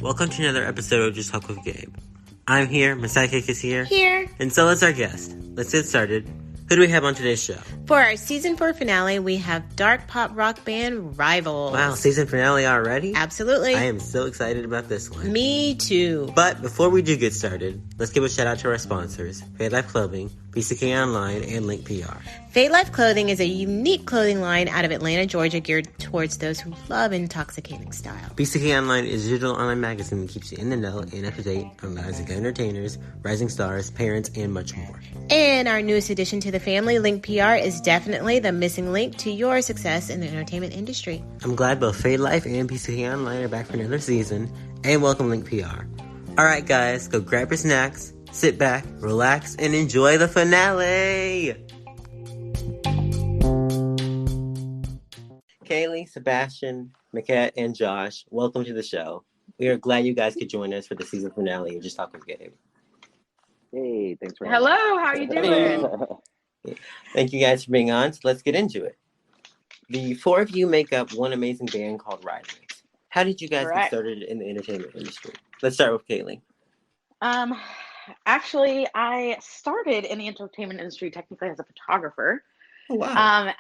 Welcome to another episode of Just Talk with Gabe. I'm here, my sidekick is here. Here. And so is our guest. Let's get started. Who do we have on today's show? For our season 4 finale, we have dark pop rock band Rivals. Wow, season finale already? Absolutely. I am so excited about this one. Me too. But before we do get started, let's give a shout out to our sponsors, Fade Life Clothing, BCK Online, and Link PR. Fade Life Clothing is a unique clothing line out of Atlanta, Georgia, geared towards those who love intoxicating style. BCK Online is a digital online magazine that keeps you in the know and up to date on lives of entertainers, rising stars, parents, and much more. And our newest addition to the family, Link PR, is definitely the missing link to your success in the entertainment industry. I'm glad both Fade Life and BCK Online are back for another season, and welcome Link PR. Alright guys, go grab your snacks, sit back, relax, and enjoy the finale! Kaylee, Sebastian, Maquette, and Josh, welcome to the show. We are glad you guys could join us for the season finale of Just Talk with Gabe. Hey, thanks for Hello, how are you doing? Thank you guys for being on, so let's get into it. The four of you make up one amazing band called Rivals. How did you guys get started in the entertainment industry? Let's start with Kaylee. Actually, I started in the entertainment industry technically as a photographer. Oh, wow.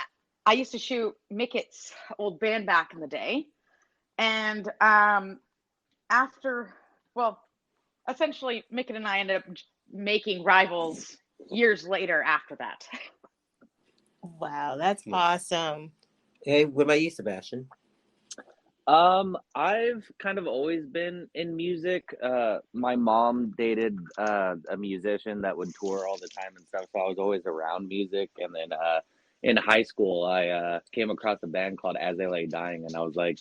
I used to shoot Micket's old band back in the day. And essentially Mickett and I ended up making Rivals years later after that. Wow, that's awesome. Hey, what about you, Sebastian? I've kind of always been in music. My mom dated a musician that would tour all the time and stuff, so I was always around music. And then in high school, I came across a band called As They Lay Dying, and I was like,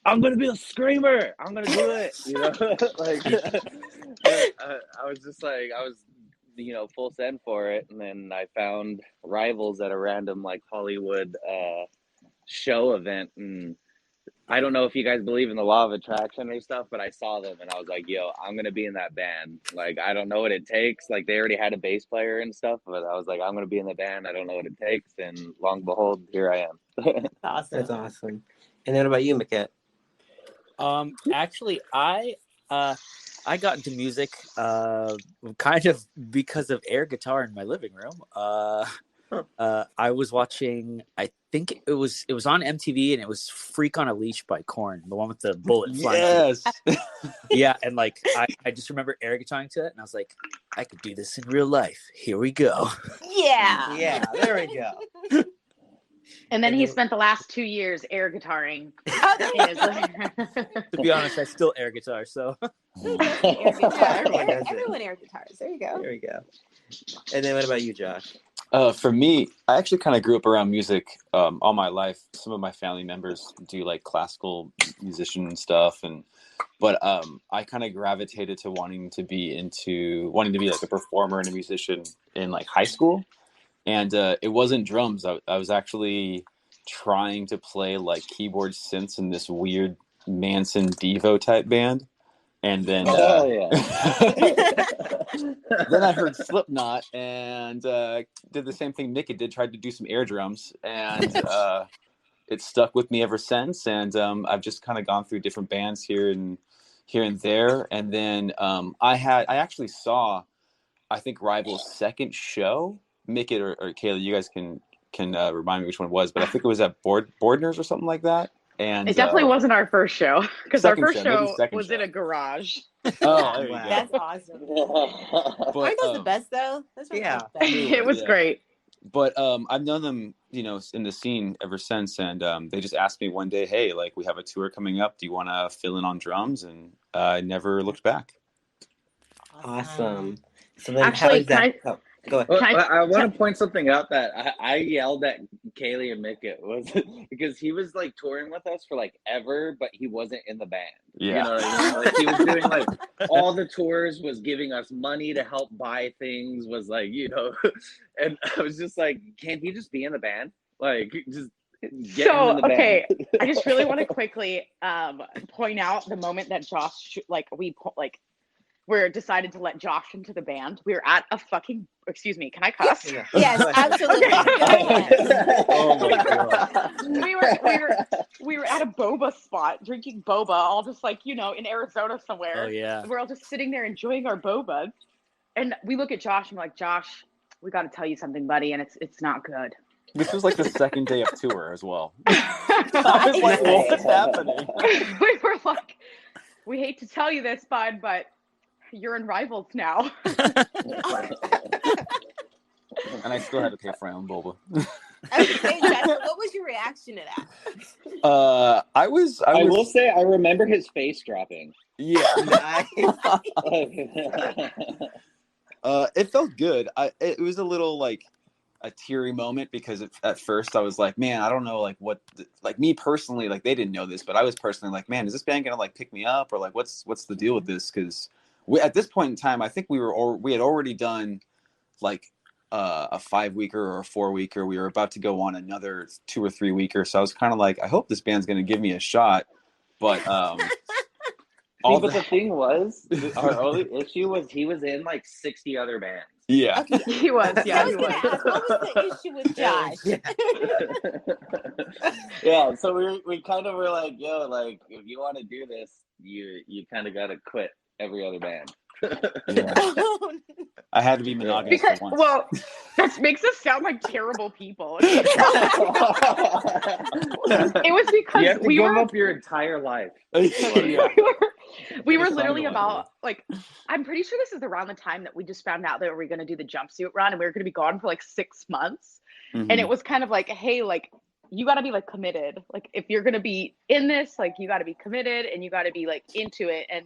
I'm gonna be a screamer. I'm gonna do it. You know, like I was just like, I was, full send for it. And then I found Rivals at a random like Hollywood show event, and I don't know if you guys believe in the law of attraction or stuff, but I saw them and I was like, yo, I'm going to be in that band. Like, I don't know what it takes. Like, they already had a bass player and stuff, but I was like, I'm going to be in the band. I don't know what it takes. And long and behold, here I am. Awesome. That's awesome. And then what about you, Maquette? Actually, I got into music kind of because of air guitar in my living room. I was watching, I think it was on MTV, and it was Freak on a Leash by Korn, the one with the bullet flying. Yes. Yeah, and like I just remember air guitaring to it, and I was like, I could do this in real life. Here we go. Yeah. Yeah, there we go. And then he spent the last 2 years air guitaring. To be honest, I still air guitar, so. Air guitar. Everyone air guitars. There you go. There we go. And then what about you, Josh? For me, I actually kind of grew up around music all my life. Some of my family members do like classical musician stuff, but I kind of gravitated to wanting to be like a performer and a musician in like high school. And it wasn't drums. I was actually trying to play like keyboard synths in this weird Manson Devo type band. And then, then I heard Slipknot and did the same thing Mickey did, tried to do some air drums, and it stuck with me ever since. And I've just kind of gone through different bands here and there. And then I actually saw, I think, Rivals' second show. Mickey or Kayla, you guys can remind me which one it was, but I think it was at Bordner's or something like that. And it definitely wasn't our first show, because our first show was show. in a garage. Oh, there you Wow. That's awesome. Aren't those the best though? That's yeah. It was great. But I've known them, in the scene ever since, and they just asked me one day, hey, like, we have a tour coming up. Do you want to fill in on drums? And I never looked back. Awesome. So then, Actually, go ahead. Well, I want to point something out that I yelled at Kaylee and Mickett was because he was like touring with us for like ever, but he wasn't in the band. Yeah. You know what I mean? Like, he was doing like all the tours, was giving us money to help buy things, was like, and I was just like, can't he just be in the band? Like, just get him in the band. I just really want to quickly point out the moment that Josh, we decided to let Josh into the band. We were at a fucking, excuse me, can I cuss? Yeah. Yes, absolutely. Oh my God. we were boba spot, drinking boba, all just like, you know, in Arizona somewhere. Oh yeah. We're all just sitting there enjoying our boba. And we look at Josh and we're like, Josh, we got to tell you something, buddy. And it's not good. This was like the second day of tour as well. I was like, what's happening? We were like, we hate to tell you this, bud, but you're in Rivals now. And I still had to pay for my own boba. Okay, Jasper, what was your reaction to that? I will say I remember his face dropping. Yeah. It felt good. It was a little like a teary moment because at first I was like, man, I don't know, like what, like me personally, like they didn't know this, but I was personally like, man, is this band gonna like pick me up or like what's the deal with this? Because at this point in time, I think we had already done like a 5-weeker or a 4-weeker. We were about to go on another 2 or 3 weeker, so I was kind of like, I hope this band's gonna give me a shot, but but the thing was, our only issue was he was in like 60 other bands. Yeah. Okay. He was, yeah. I was going to ask, what was the issue with Josh? Yeah, so we kind of were like, yo, like if you want to do this, you kind of got to quit every other band. Yeah. I had to be monogamous Because, for once. well, that makes us sound like terrible people. It was because You have to we give were up your entire life. Yeah. we were It's literally fun to about, like, I'm pretty sure this is around the time that we just found out that we were going to do the jumpsuit run and we were going to be gone for like 6 months. Mhm. And it was kind of like, hey, like, you got to be like committed. Like, if you're going to be in this, like, you got to be committed and you got to be like into it. And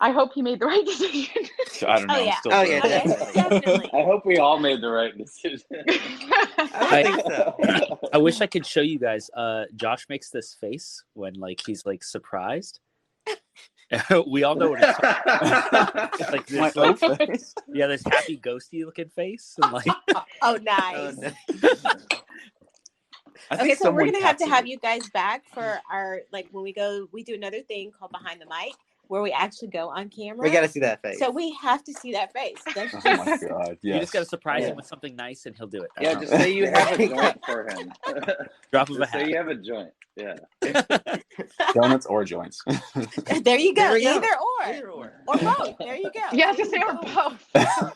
I hope he made the right decision. I don't know. Oh, yeah. I'm still Oh, yeah, trying. Definitely. I hope we all made the right decision. I think so. I wish I could show you guys. Josh makes this face when like he's like surprised. We all know what it's it's like My this, like, own face. yeah, this happy ghosty looking face and like Oh, nice. no. I Okay, think so we're someone gonna have to captured have it. you guys back for our, like, when we do another thing called Behind the Mic, where we actually go on camera. We gotta see that face. So we have to see that face. That's Oh just, my god! you just gotta Yes. surprise Yeah. him with something nice and he'll do it. Yeah, just say you have a joint for him. Drop of a Just say hat. you have a joint. Yeah. Donuts or joints. there you go. There we go. Either or. Either or. Or both. There you go. Yeah, just say or both.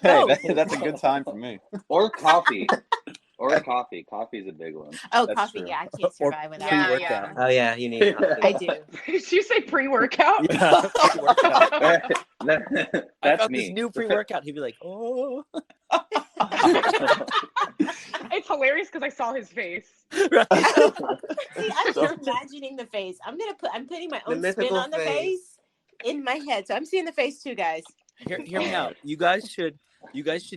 Hey, that's a good time for me. Or coffee. Or coffee. Coffee's a big one. Oh, That's coffee. true. Yeah, I can't survive without Yeah, it. Pre-workout. Oh yeah, you need. I do. Did you say pre-workout? Yeah, pre-workout. I That's found me. this new pre-workout. He'd be like, "Oh." It's hilarious because I saw his face. See, I'm just imagining the face. I'm putting my own spin mythical on the face in my head. So I'm seeing the face too, guys. Hear me out. You guys should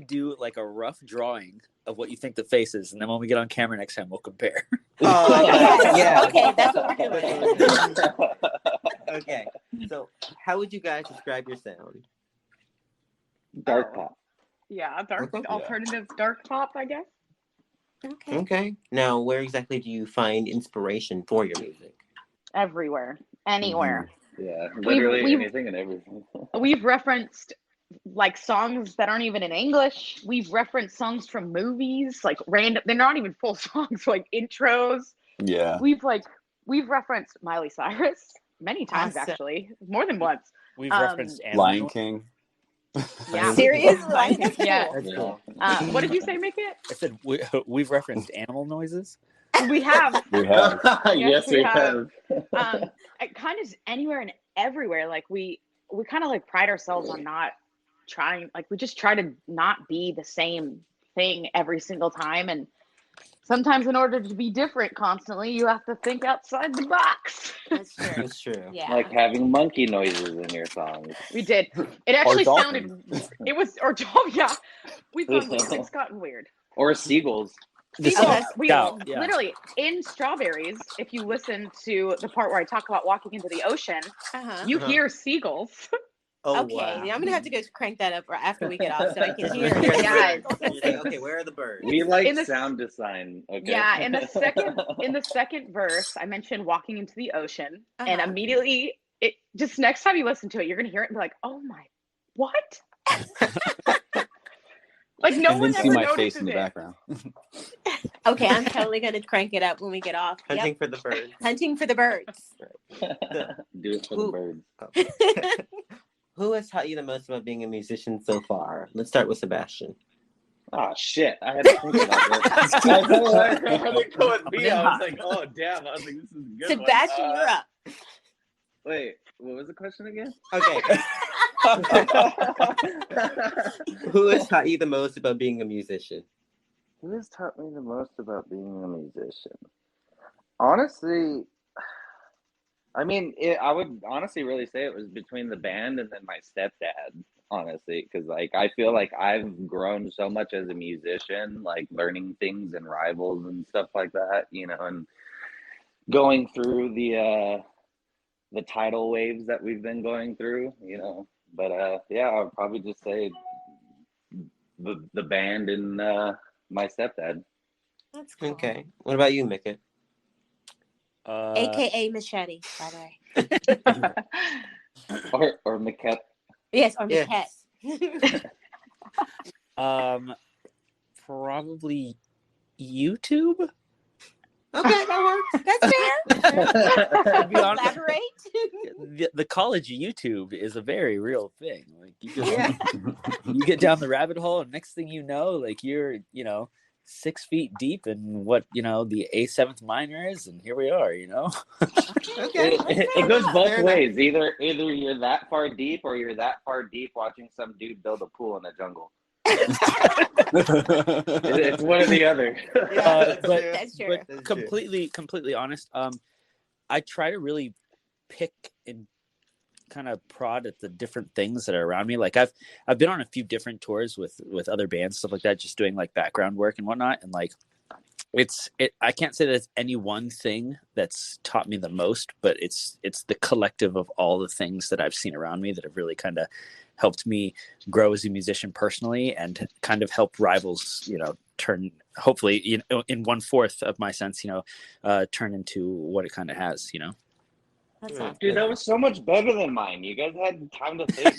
do like a rough drawing of what you think the face is, and then when we get on camera next time, we'll compare. Oh, Yes. yeah. Okay, that's what we're doing. Okay, so how would you guys describe your sound? Dark pop. Yeah, dark Okay. alternative dark pop, I guess. Okay. Okay, now where exactly do you find inspiration for your music? Everywhere, anywhere. Yeah, literally we've- anything and everything. We've referenced like songs that aren't even in English. We've referenced songs from movies, like random. They're not even full songs, like intros. Yeah. We've referenced Miley Cyrus many times, Awesome. actually, more than once. We've Um, referenced Animal Lion Noise. King. Yeah. Seriously? Lion King, yeah. That's Yeah. cool. What did you say, Make It? I said we've referenced animal noises. We have. We have. Yes, we have. It kind of anywhere and everywhere. Like we kind of like pride ourselves on not trying. Like we just try to not be the same thing every single time. And sometimes, in order to be different constantly, you have to think outside the box. That's true. That's true. Yeah. Like having monkey noises in your songs. We did. It actually dolphins. sounded. It was yeah. We thought it's gotten weird. Or seagulls. Seagulls, we scout, yeah. literally in Strawberries. If you listen to the part where I talk about walking into the ocean, Uh-huh. you Uh-huh. hear seagulls. Oh, Okay, wow. I'm gonna have to go crank that up after we get off so I can hear. Yeah. You're like, okay, where are the birds? We like In the- sound design. Okay. Yeah, in the second verse, I mentioned walking into the ocean, and Uh-huh. immediately it just next time you listen to it, you're gonna hear it and be like, "Oh my, what?" Like no and one then see ever my face notices in the it. background. Okay, I'm totally going to crank it up when we get off. Hunting Yep. for the birds. Hunting for the birds. Do it for the Who- birds. Who has taught you the most about being a musician so far? Let's start with Sebastian. Oh shit! I had to think about that. I had to go with me. I was like, oh damn! I was like, this is a good. Sebastian, one. you're up. Wait, what was the question again? Okay. Who has taught you the most about being a musician? Who has taught me the most about being a musician? Honestly, I mean, I would honestly really say it was between the band and then my stepdad. Honestly, because like I feel like I've grown so much as a musician, like learning things and rivals and stuff like that, you know, and going through the tidal waves that we've been going through, you know. But yeah, I would probably just say the band and my stepdad. That's cool. Okay. What about you, Mickett? AKA Machete, by the way. or Maquette. Yes, or Yes. Maquette. Probably YouTube. Okay, that works. That's fair. To be honest, Elaborate. the college YouTube is a very real thing. Like you just Yeah. you get down the rabbit hole, and next thing you know, like you're 6 feet deep in what the A7th minor is, and here we are. Okay. It goes both Fair ways. Either you're that far deep or you're that far deep watching some dude build a pool in the jungle. It's one or the other. Yeah, but That's true. but completely honest, I try to really pick and kind of prod at the different things that are around me. Like I've been on a few different tours with other bands, stuff like that, just doing like background work and whatnot, and like I can't say that it's any one thing that's taught me the most, but it's the collective of all the things that I've seen around me that have really kind of helped me grow as a musician personally, and kind of help rivals turn, hopefully in 1/4 of my sense, turn into what it kind of has. That's awesome. Dude, that was so much better than mine. You guys had time to think.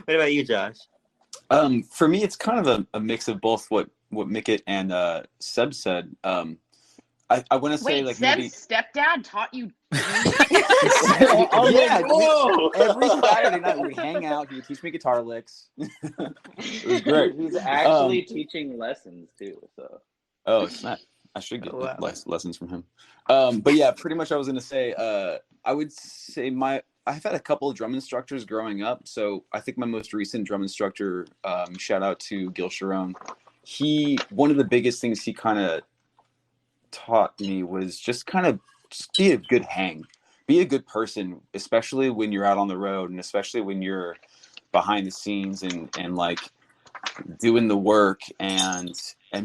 What about you, Josh? For me, it's kind of a mix of both what Mickett and Seb said. I want to say Wait, like Seb's maybe stepdad taught you? yeah, Whoa! every Saturday night we'd hang out. He would teach me guitar licks. It was great. He's actually teaching lessons too. So. Oh, it's not. I should get Oh, wow. lessons from him. But yeah, pretty much I was going to say, I would say I've had a couple of drum instructors growing up. So I think my most recent drum instructor, shout out to Gil Sharon. One of the biggest things he kind of taught me was just be a good hang, be a good person, especially when you're out on the road, and especially when you're behind the scenes and like doing the work, and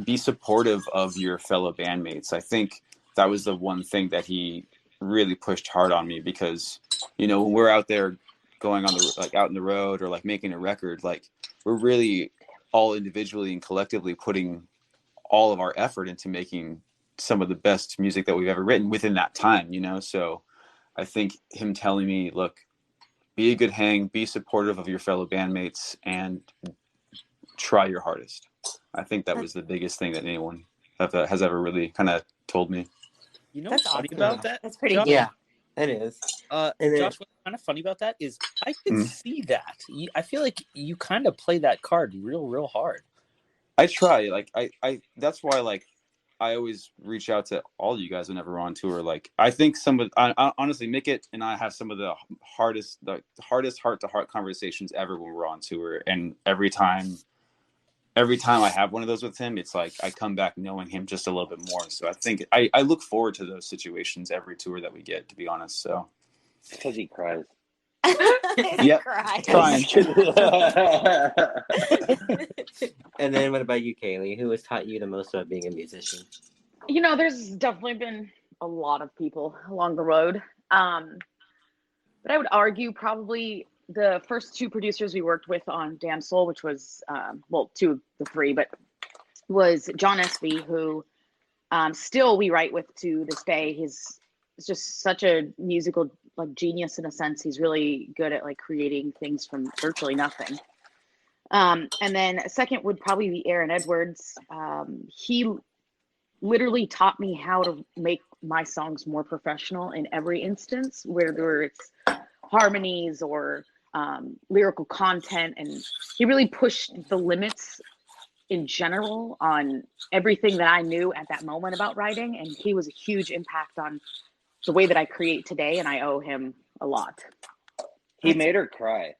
be supportive of your fellow bandmates. I think that was the one thing that he really pushed hard on me, because when we're out there going on out in the road, or like making a record, like we're really all individually and collectively putting all of our effort into making some of the best music that we've ever written within that time, so I think him telling me, look, be a good hang, be supportive of your fellow bandmates, and try your hardest. I think that was the biggest thing that anyone has ever really kind of told me. What's That's funny awesome. about that? That's pretty Josh? good. Yeah, it is. And then- Josh, what's kind of funny about that is I can see that. I feel like you kind of play that card real hard. I try, like I that's why, like, I always reach out to all you guys whenever we're on tour. Like, I think honestly, Mickett and I have some of the hardest heart-to-heart conversations ever when we're on tour. And every time I have one of those with him, it's like I come back knowing him just a little bit more. So I think I look forward to those situations every tour that we get, to be honest. So Because he cries. Yep. Cry. trying. And then what about you, Kaylee? Who has taught you the most about being a musician? There's definitely been a lot of people along the road. But I would argue probably the first two producers we worked with on Damn Soul, which was, two of the three, but was John Espy, who still we write with to this day. He's just such a musical like genius in a sense. He's really good at like creating things from virtually nothing. And then a second would probably be Aaron Edwards. He literally taught me how to make my songs more professional in every instance, whether it's harmonies or lyrical content. And he really pushed the limits in general on everything that I knew at that moment about writing. And he was a huge impact on the way that I create today. And I owe him a lot. He made her cry.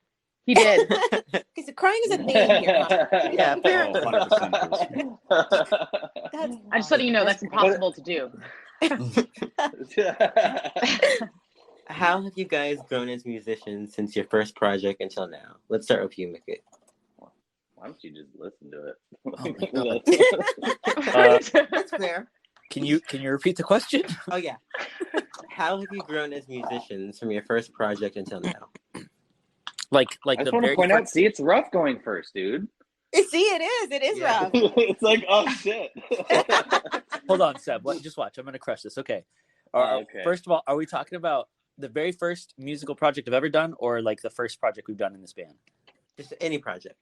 He did. Because crying is a thing here. Yeah, fair. Oh, 100%. That's I'm just letting you know that's impossible to do. How have you guys grown as musicians since your first project until now? Let's start with you, Mickey. Why don't you just listen to it? Oh my God. That's fair. Can you repeat the question? Oh yeah. How have you grown as musicians from your first project until now? Like I the just want to very point out, first- see, it's rough going first, dude. See, it is Yeah. rough. It's like, oh shit. Hold on, Seb. Just watch. I'm gonna crush this. Okay. Okay. First of all, are we talking about the very first musical project I've ever done, or like the first project we've done in this band? Just any project.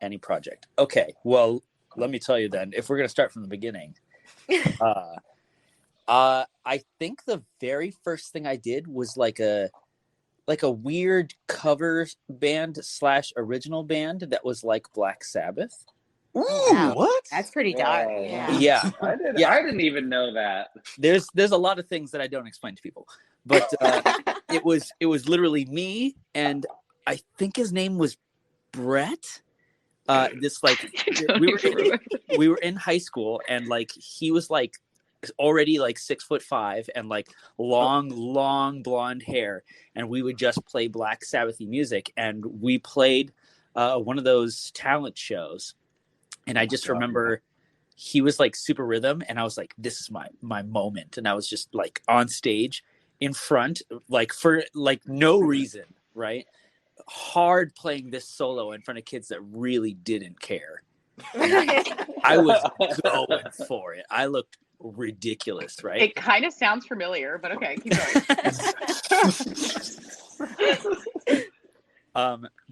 Any project. Okay. Well, let me tell you then. If we're gonna start from the beginning, I think the very first thing I did was like a weird cover band / original band that was like Black Sabbath. Ooh, Wow. what? That's pretty dark. Yeah. Yeah. Yeah. I didn't even know that. There's a lot of things that I don't explain to people, but it was literally me, and I think his name was Brett. This like we were in high school, and like he was like already like 6'5" and like long blonde hair, and we would just play Black Sabbathy music, and we played one of those talent shows, and I just remember he was like super rhythm, and I was like, this is my moment, and I was just like on stage in front, like for like no reason, right? Hard playing this solo in front of kids that really didn't care. I was going for it. I looked ridiculous, right? It kind of sounds familiar, but okay, keep going.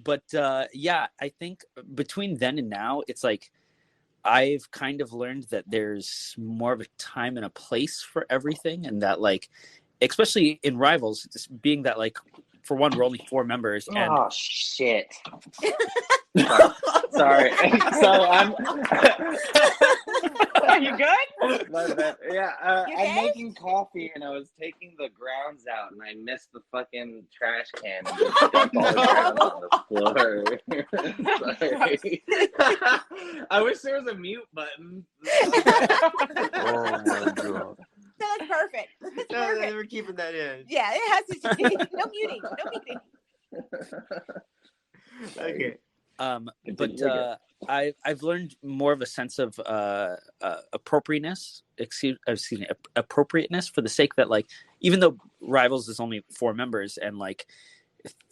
But yeah, I think between then and now, it's like I've kind of learned that there's more of a time and a place for everything, and that like, especially in Rivals, just being that like, for one, we're only 4 members, and Oh shit. Sorry. So I'm. Are you good? My bad. Yeah, You I'm okay? making coffee and I was taking the grounds out and I missed the fucking trash can and just dumped all the grounds on the floor. Sorry. I wish there was a mute button. Oh my god. No, that's perfect. That's No, perfect. we're keeping that in. Yeah, it has to be. No muting. No muting. Okay. but I've learned more of a sense of appropriateness. Appropriateness for the sake that like, even though Rivals is only 4 members, and like,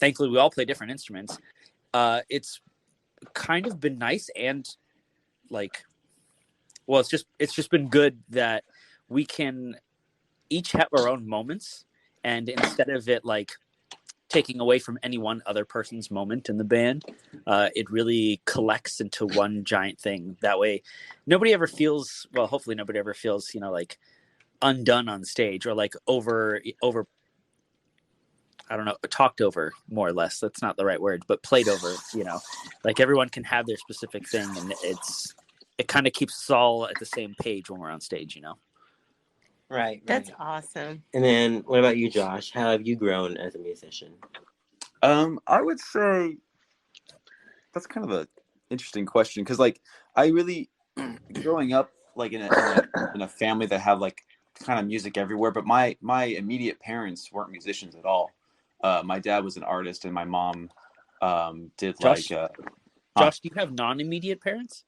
thankfully we all play different instruments. It's kind of been nice, and like, well, it's just been good that we can each have our own moments, and instead of it like taking away from any one other person's moment in the band, it really collects into one giant thing. That way nobody ever feels, well, hopefully nobody ever feels, like undone on stage, or like over I don't know, talked over, more or less. That's not the right word, but played over, like everyone can have their specific thing, and it kind of keeps us all at the same page when we're on stage, Right. That's awesome. And then, what about you, Josh? How have you grown as a musician? I would say that's kind of a interesting question, because like I really growing up like in a family that have like kind of music everywhere, but my immediate parents weren't musicians at all. My dad was an artist, and my mom did Josh, like Josh, do you have non-immediate parents?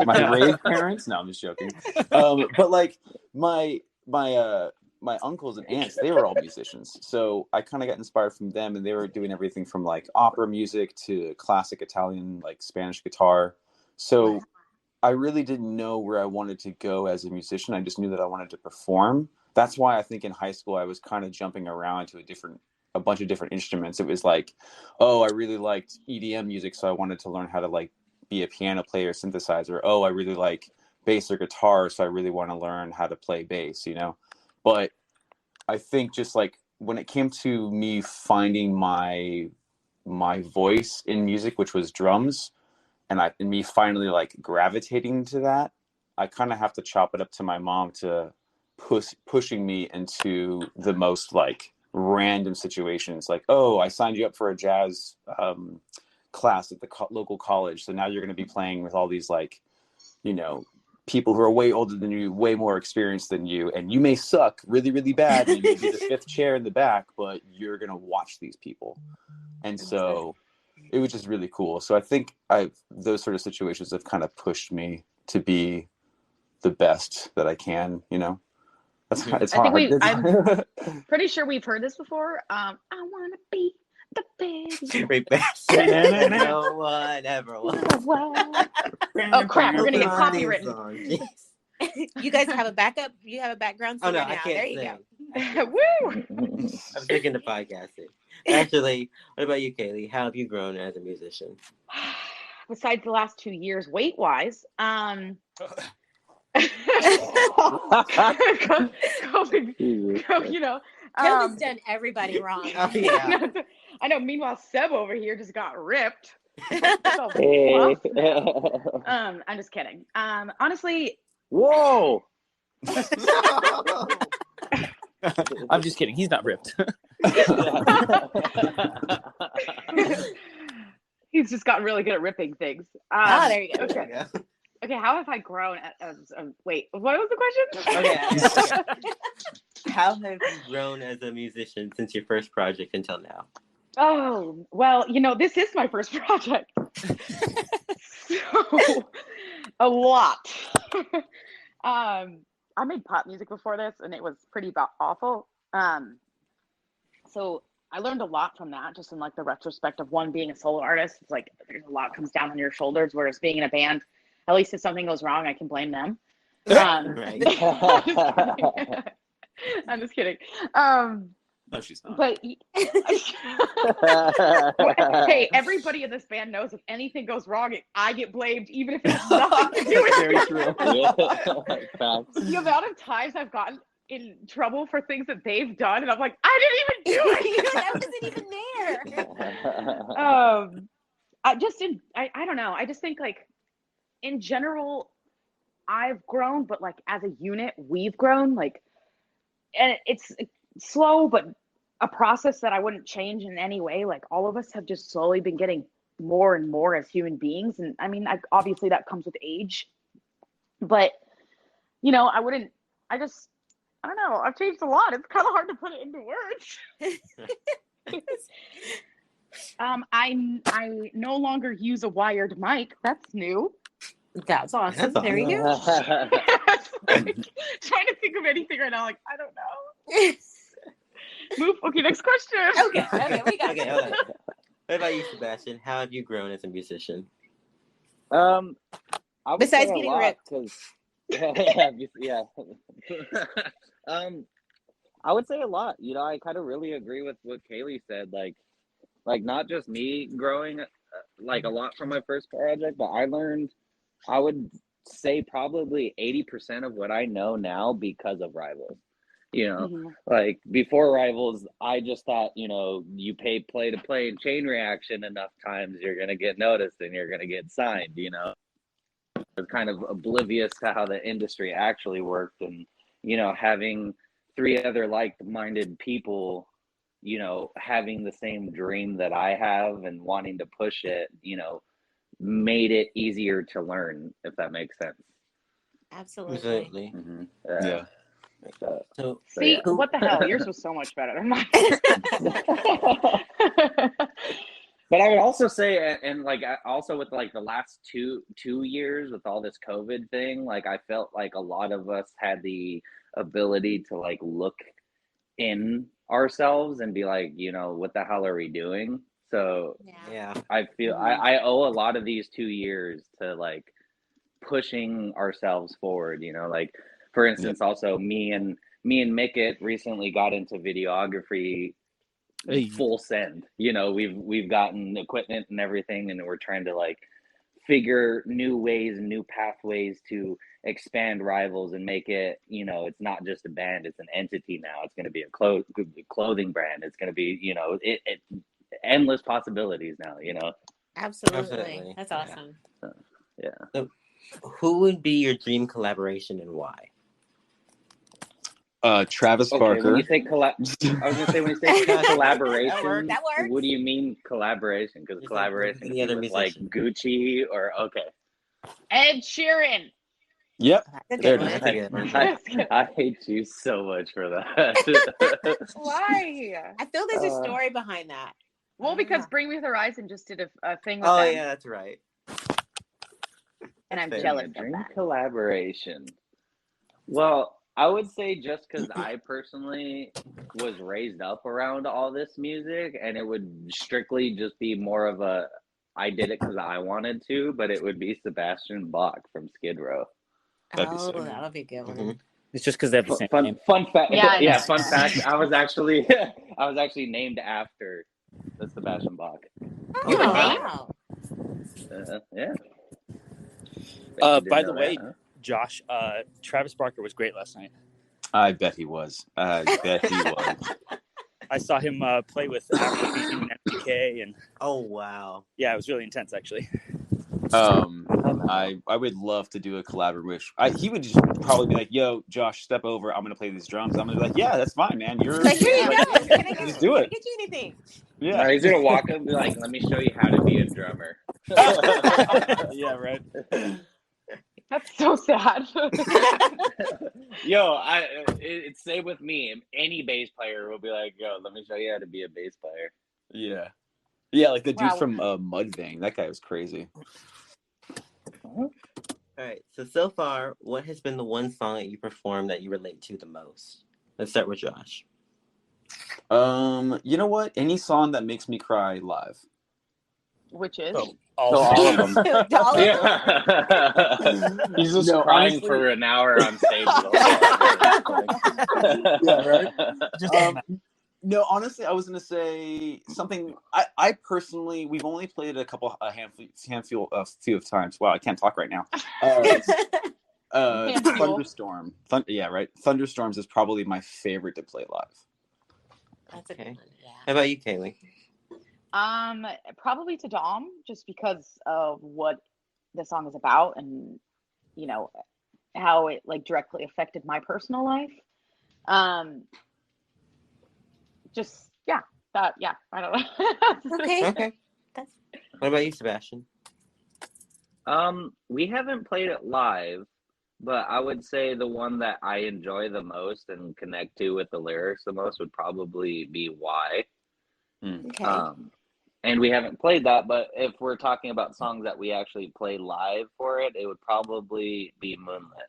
my rave parents. No, I'm just joking. But like my uncles and aunts, they were all musicians, so I kind of got inspired from them, and they were doing everything from like opera music to classic Italian, like Spanish guitar. So I really didn't know where I wanted to go as a musician. I just knew that I wanted to perform. That's why I think in high school I was kind of jumping around to a bunch of different instruments. It was like, oh, I really liked EDM music, so I wanted to learn how to like be a piano player, synthesizer. Oh, I really like bass or guitar, so I really want to learn how to play bass, you know. But I think just like when it came to me finding my voice in music, which was drums, and me finally like gravitating to that, I kind of have to chop it up to my mom to pushing me into the most like random situations. Like, oh, I signed you up for a jazz class at the local college, so now you're going to be playing with all these like, you know, people who are way older than you, way more experienced than you, and you may suck really, really bad. You may be the fifth chair in the back, but you're going to watch these people. And so it was just really cool. So I think those sort of situations have kind of pushed me to be the best that I can, you know. It's hard. I'm pretty sure we've heard this before. I want to be the best. No one ever was. Oh crap, we're gonna get copywritten. You guys have a backup? You have a background singer now. I can't there you sing. go. Woo! I'm sticking to podcasting. Actually, what about you, Kaylee? How have you grown as a musician? Besides the last 2 years, weight-wise, COVID, you know, COVID's done everybody wrong. Oh, yeah. I know. Meanwhile, Seb over here just got ripped. Hey. I'm just kidding. Honestly, Whoa. I'm just kidding. He's not ripped. he's just gotten really good at ripping things. There you go. Okay. Okay, how have I grown? Wait, what was the question? Okay. How have you grown as a musician since your first project until now? Oh, well, you know, this is my first project. So, a lot. I made pop music before this, and it was pretty awful. So I learned a lot from that, just in like the retrospect of one being a solo artist. It's like there's a lot comes down on your shoulders, whereas being in a band, at least if something goes wrong, I can blame them. Right. I'm just kidding. No, she's not. But hey, everybody in this band knows if anything goes wrong, I get blamed, even if it has nothing to do with Very true. the amount of times I've gotten in trouble for things that they've done, and I'm like, I didn't even do it. I wasn't even there. I don't know. I just think like in general, I've grown, but like as a unit, we've grown. Like, and it's slow, but a process that I wouldn't change in any way. Like all of us have just slowly been getting more and more as human beings. And I mean, obviously that comes with age, but you know, I don't know. I've changed a lot. It's kind of hard to put it into words. I no longer use a wired mic. That's new. That's awesome. That's There you go. Trying to think of anything right now. Like, I don't know. Move. Okay, next question. Okay, we got it. Hold on. What about you, Sebastian? How have you grown as a musician? I would Besides say a getting lot, ripped. 'cause- yeah. I would say a lot. You know, I kind of really agree with what Kaylee said. Like not just me growing like a lot from my first project, but I would say probably 80% of what I know now because of Rivals. You know, like before Rivals, I just thought, you know, you play to play in Chain Reaction enough times, you're going to get noticed and you're going to get signed, you know. I was kind of oblivious to how the industry actually worked. And, you know, having 3 other like-minded people, you know, having the same dream that I have and wanting to push it, you know, made it easier to learn, if that makes sense. Absolutely. Yeah. So, See, yeah. what the hell? Yours was so much better than mine. But I would also say, and like also with like the last two years with all this COVID thing, like I felt like a lot of us had the ability to like look in ourselves and be like, you know, what the hell are we doing? So Yeah. I feel I owe a lot of these 2 years to like pushing ourselves forward, you know, like for instance, also me and Mickett recently got into videography Hey. full send. You know, we've gotten equipment and everything, and we're trying to like figure new ways and new pathways to expand Rivals and make it, you know, it's not just a band, it's an entity now. It's going to be a clothing brand. It's going to be, you know, it endless possibilities now, you know. Absolutely. That's awesome. Yeah. So, who would be your dream collaboration and why? Travis Okay, Barker. when you say I was gonna say when you say collaboration, That works. what do you mean collaboration? Because Just like collaboration any could be other with, like musician. Gucci or okay. Ed Sheeran. Yep. That's a There good it is. one. That's a good one. I hate you so much for that. Why? I feel there's a story behind that. Well, because Yeah. Bring Me the Horizon just did a thing with Oh them, yeah, that's right. and I'm fair. jealous of Dream that. collaboration. Well, I would say just because I personally was raised up around all this music, and it would strictly just be more of a I did it because I wanted to, but it would be Sebastian Bach from Skid Row. That'd be Oh, sick. that'll be a good one. Mhm. It's just because they have the same name. Fun fact. Yeah, I know. Fun fact. I was actually named after the Sebastian Bach. You were Oh, named? Wow. Yeah. By the way, Josh, Travis Barker was great last night. I bet he was. I bet he was. I saw him play with Afrobeat and MPK, and Oh wow. yeah, it was really intense actually. I would love to do a collaboration. He would just probably be like, "Yo, Josh, step over. I'm gonna play these drums." I'm gonna be like, "Yeah, that's fine, man. You're Like, here you like, go. Can I just do it." Get you anything? Yeah. He's gonna walk up and be like, "Let me show you how to be a drummer." Yeah, right. That's so sad. Yo, it's same with me. Any bass player will be like, "Yo, let me show you how to be a bass player." Yeah. Yeah, like the dude Wow. from Mudvayne. That guy was crazy. All right. So far, what has been the one song that you performed that you relate to the most? Let's start with Josh. You know what? Any song that makes me cry live. Which is So all of them. All of them. Yeah. He's just No, crying honestly- for an hour on stage. The Yeah, right? Just No, honestly, I was gonna say something. I personally, we've only played a few of times. Wow, I can't talk right now. Handful. Thunderstorm. Yeah, right. Thunderstorms is probably my favorite to play live. That's a good one. Yeah. How about you, Kaylee? Probably to Dom, just because of what the song is about, and you know how it like directly affected my personal life. Just I don't know. Okay. Okay. What about you, Sebastian? We haven't played it live, but I would say the one that I enjoy the most and connect to with the lyrics the most would probably be Why. Okay. And we haven't played that, but if we're talking about songs that we actually play live for it, it would probably be Moonlit.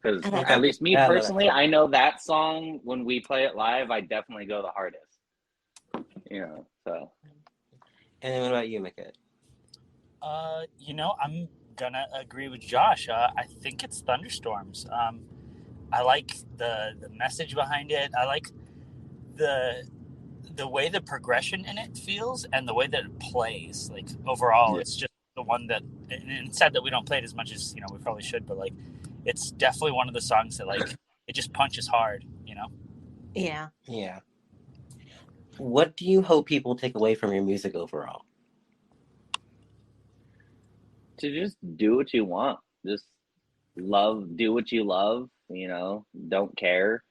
Because Okay. at least me Yeah, I know that personally, song. I know that song when we play it live, I definitely go the hardest. You know, so. And then what about you, Mickett? I'm gonna agree with Josh. I think it's Thunderstorms. I like the message behind it. I like the way the progression in it feels and the way that it plays. Like overall, Yeah. it's just the one that. And it's sad that we don't play it as much as we probably should. But like, it's definitely one of the songs that like it just punches hard. Yeah. Yeah. What do you hope people take away from your music overall? To just do what you want. Just do what you love, don't care,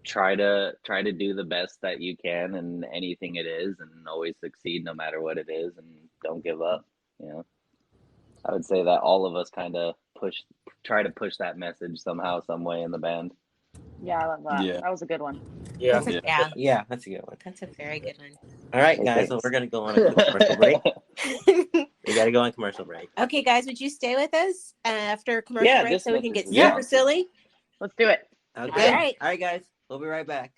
try to do the best that you can in anything it is and always succeed no matter what it is and don't give up, I would say that all of us kind of try to push that message somehow, some way in the band. Yeah, I love that. Yeah. That was a good one. Yeah. Yeah, that's a good one. That's a very good one. All right, Hey, guys. So thanks. we're gonna go on a commercial break. We gotta go on commercial break. Okay, guys, would you stay with us after commercial Yeah, break this so we can get message- super silly? Let's do it. Okay. All right. All right, guys. We'll be right back.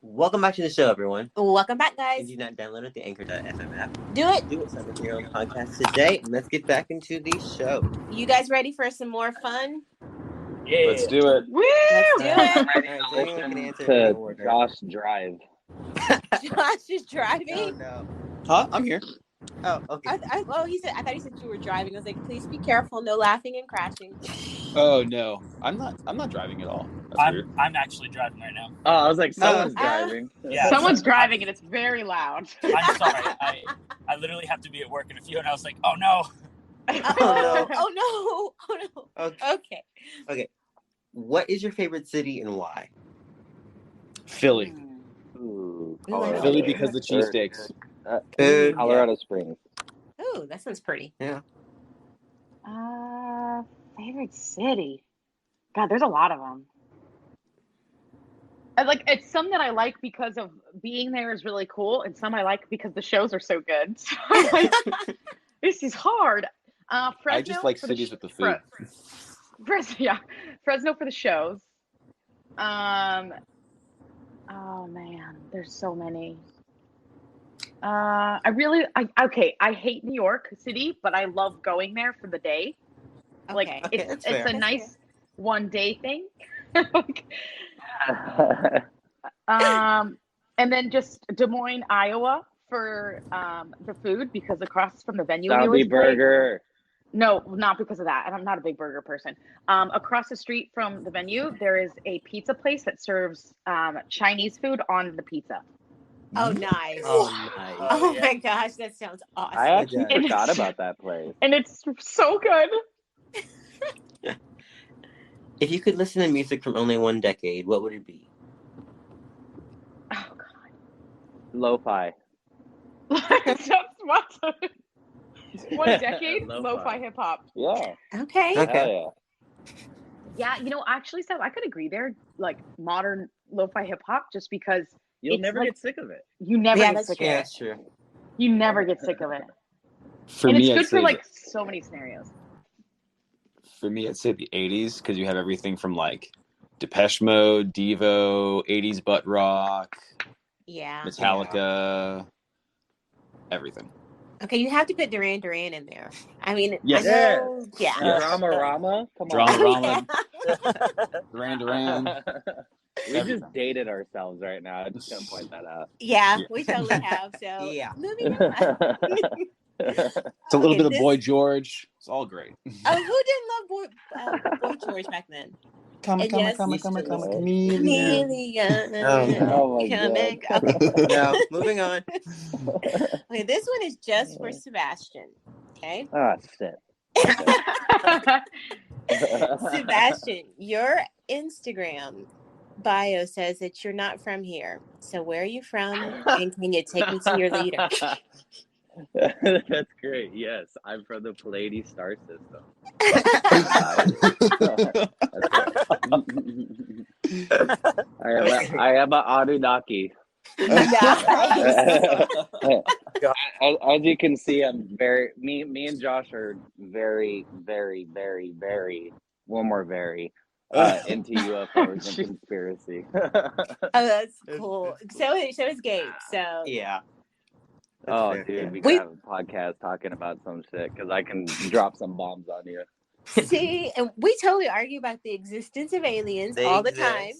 Welcome back to the show, everyone. Welcome back, If guys. you not downloaded the Anchor.fm app, Do it. do it. Sign up for your own podcast today, and let's get back into the show. You guys ready for some more fun? Yeah. Let's do it. Woo! Let's do it. All right, so anyone can answer in To order. Josh Drive. Josh is Oh driving. no. Huh? I'm here. Oh, okay. I thought he said you were driving. I was like, please be careful, no laughing and crashing. Oh no, I'm not driving at all. That's weird. I'm actually driving right now. Oh, I was like, someone's Uh, driving. Yeah. Someone's driving and it's very loud. I'm sorry. I literally have to be at work in a few, and I was like, oh no. no. Oh no. Okay. Okay. What is your favorite city and why? Philly. Ooh, Ooh, I know. Philly because the cheesesteaks. Food, Colorado Springs. Ooh, that sounds pretty. Favorite city. God, there's a lot of them. It's some that I like because of being there is really cool, and some I like because the shows are so good. So I'm like, this is hard. Fresno I just like for the cities with the food. Fresno for the shows. Oh man, there's so many. I hate New York City, but I love going there for the day. Like Okay. Okay, it's that's it's fair. a nice one day thing. And then just Des Moines, Iowa for the food because across from the venue we Zombie always play. Burger. No, not because of that. And I'm not a big burger person. Across the street from the venue, there is a pizza place that serves Chinese food on the pizza. Oh, nice. Oh, nice. Oh yeah. my gosh, that sounds awesome. I actually Yeah. forgot about that place. And it's so good. If you could listen to music from only one decade, what would it be? Oh god. Lo-fi. That's what. One decade, Lo-fi. lo-fi hip hop. Yeah. Okay. Okay. Hell Yeah, actually, Seth, I could agree there. Like modern lo-fi hip hop, just because You'll It's never like- get sick of it. you never Yeah, get that's sick Yeah, of it. that's true. You never get sick of it. For And me, it's I'd good for say like so many scenarios. for me, I'd say the '80s because you have everything from like Depeche Mode, Devo, '80s butt rock, Yeah. Metallica, everything. Okay, you have to put Duran Duran in there. I mean, Yes. I know. Yeah. Yes. Drama Rama? Come Drama on. Rama, Yeah. Duran Duran. We just dated ourselves right now. I'm just gonna point that out. Yeah, Yeah. we totally have. So Yeah. moving on. It's a little Okay, bit of this- Boy George. It's all great. Oh, who didn't love Boy George back then? Come, And yes, chameleon. Chameleon. Oh my Coming. God. Okay. No, moving on. Okay, this one is just for Sebastian. Okay. Ah, shit. Sebastian, your Instagram bio says that you're not from here. So where are you from? And can you take me to your leader? That's great. Yes, I'm from the Pleiades star system. I am a Anunnaki. Nice. As you can see, I'm me and Josh are very, very, very, very, one more very, into UFOs and conspiracy. Oh, that's cool. So is Gabe. So Yeah. That's Oh, fair. dude, we We- could have a podcast talking about some shit because I can drop some bombs on you. see, and we totally argue about the existence of aliens They all the exist. time.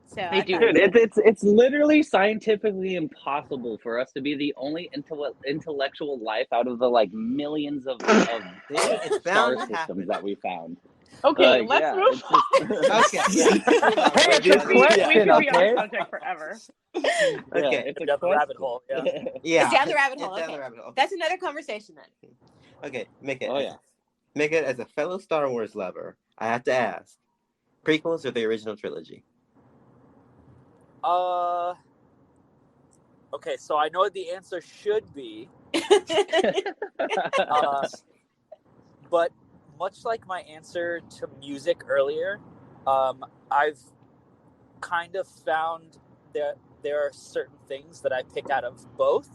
So They I do. thought- Dude, it's literally scientifically impossible for us to be the only intellectual life out of the like millions of It's star bound to systems happen. that we found. Okay, Like, let's yeah, move it's on. just- Okay. Yeah. Hey, it's a we could question, be on okay? subject forever. Okay. it's a Down the rabbit question. hole, yeah. Yeah. It's down the rabbit It's hole. down Okay. the rabbit hole. That's another conversation then. Okay, Mika. Oh, yeah. Mika, as a fellow Star Wars lover, I have to ask: prequels or the original trilogy? Okay, so I know what the answer should be, but much like my answer to music earlier, I've kind of found that there are certain things that I pick out of both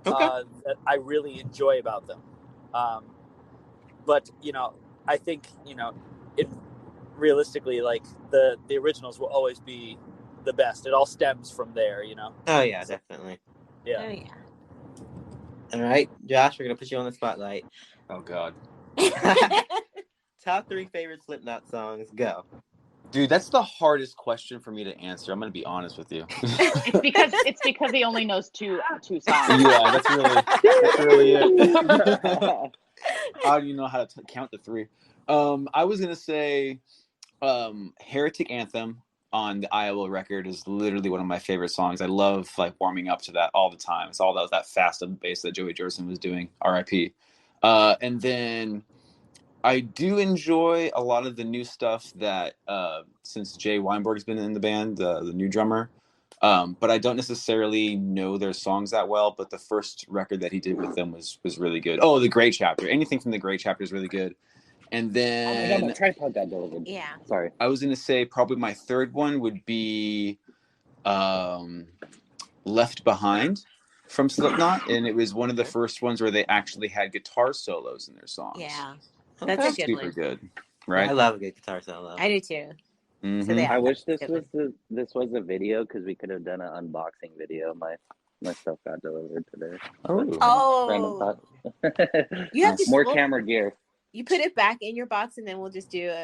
Okay. that I really enjoy about them. But I think it realistically, like the originals will always be the best. It all stems from there, you know. Oh yeah, definitely. Yeah. Oh yeah. All right, Josh, we're gonna put you on the spotlight. Oh God, Top 3 favorite Slipknot songs. Go. dude, that's the hardest question for me to answer. I'm gonna be honest with you. It's because he only knows two songs. Yeah, that's really it. How do you know how to count to 3? I was gonna say, "Heretic Anthem" on the Iowa record is literally one of my favorite songs. I love like warming up to that all the time. It's all that fast bass that Joey Jordison was doing. R.I.P. And then I do enjoy a lot of the new stuff that since Jay Weinberg's been in the band, the new drummer. But I don't necessarily know their songs that well. But the first record that he did with them was really good. Oh, The Great Chapter. Anything from The Great Chapter is really good. And then my tripod got delivered. Yeah. Sorry. I was gonna say probably my third one would be Left Behind from Slipknot, and it was one of the first ones where they actually had guitar solos in their songs. Yeah. That's a good Super one. good, right? I love a good guitar solo. I do too. Mhm. So they I wish this Good was a video because we could have done an unboxing video. My stuff got delivered today. Random Oh, thought. you have to More well, camera gear. You put it back in your box, and then we'll just do a.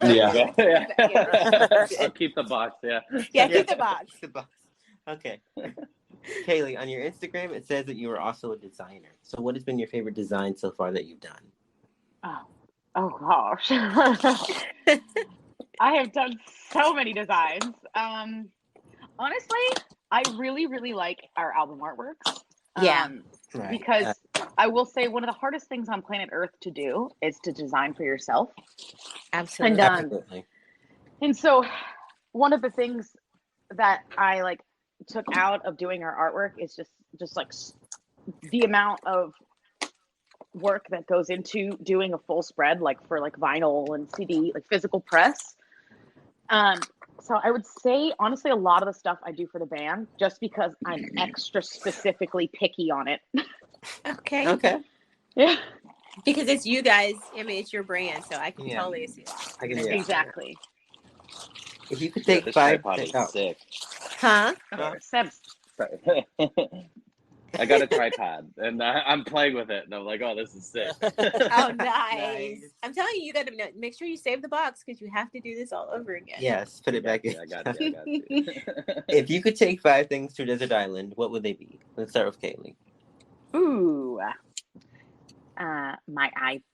Yeah. I'll keep the box. Yeah. Yeah, keep the box. The box. Okay. Kaylee, on your Instagram, it says that you are also a designer. So what has been your favorite design so far that you've done? Oh gosh. I have done so many designs. Honestly, I really, really like our album artworks. Yeah. Right. Because I will say one of the hardest things on planet Earth to do is to design for yourself. Absolutely. And Absolutely. And so one of the things that I like took out of doing our artwork is just like the amount of work that goes into doing a full spread, like for like vinyl and CD, like physical press. So I would say honestly a lot of the stuff I do for the band just because I'm extra specifically picky on it. Okay. Okay. Yeah. Because it's you guys. I mean, it's your brand, so I can Yeah. totally see. I can Exactly. If you could Yeah, take this 5 tripod is sick. Huh? Seb, Sorry. I got a tripod and I'm playing with it, and I'm like, "Oh, this is sick." Oh, nice. Nice. I'm telling you, you got to make sure you save the box because you have to do this all over again. Yes, put it back in. I got you. If you could take 5 things to a desert island, what would they be? Let's start with Kaylee. ooh.